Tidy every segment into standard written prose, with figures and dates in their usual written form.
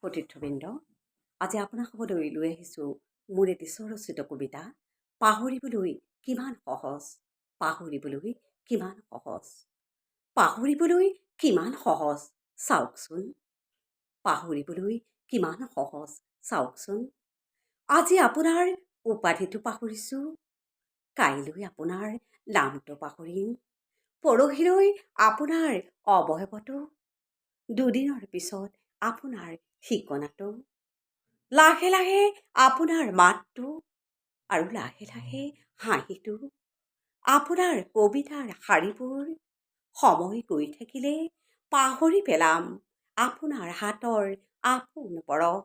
সতীৰ্থবৃন্দ, আজি আপোনালোকলৈ লৈ আহিছোঁ মোৰ এটি স্বৰচিত কবিতা। পাহৰিবলৈ কিমান সহজ, পাহৰিবলৈ কিমান সহজ, পাহৰিবলৈ কিমান সহজ, চাওকচোন, পাহৰিবলৈ কিমান সহজ, চাওকচোন। আজি আপোনাৰ উপাধিটো পাহৰিছোঁ, কাইলৈ আপোনাৰ নামটো পাহৰিম, পৰহিলৈ আপোনাৰ অৱয়ৱটো, দুদিনৰ পিছত আপোনাৰ ঠিকনাটো, লাহে লাহে আপোনাৰ মাতটো, আৰু লাহে লাহে হাঁহিটো, আপোনাৰ কবিতাৰ শাৰীবোৰ। সময় গৈ থাকিলে পাহৰি পেলাম আপোনাৰ হাতৰ আপোন পৰশ,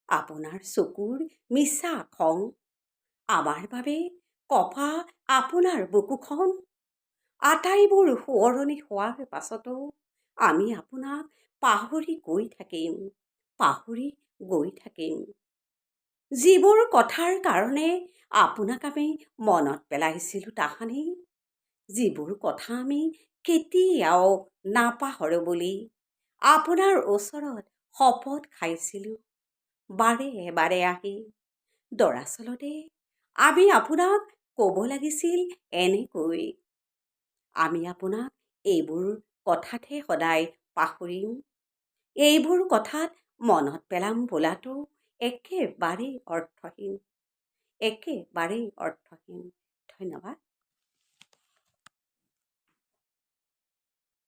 আপোনাৰ চকুৰ মিছা খং, আমাৰ বাবে কপা আপোনাৰ বুকুখন। আটাইবোৰ সোঁৱৰণি হোৱাৰ পাছতো আমি আপোনাক পাহৰি গৈ থাকিম, পাহৰি গৈ থাকিম। যিবোৰ কথাৰ কাৰণে আপোনাক আমি মনত পেলাইছিলোঁ তাহানি, যিবোৰ কথা আমি কেতিয়াও নাপাহৰো বুলি আপোনাৰ ওচৰত শপত খাইছিলোঁ বাৰে বাৰে আহি। দৰাচলতে আমি আপোনাক ক'ব লাগিছিল এনেকৈ, আমি আপোনাক এইবোৰ কথাতহে সদায় পাহৰিম, এইবোৰ কথাত মনত পেলাম বোলাটো একেবাৰেই অৰ্থহীন, একেবাৰেই অৰ্থহীন। ধন্যবাদ।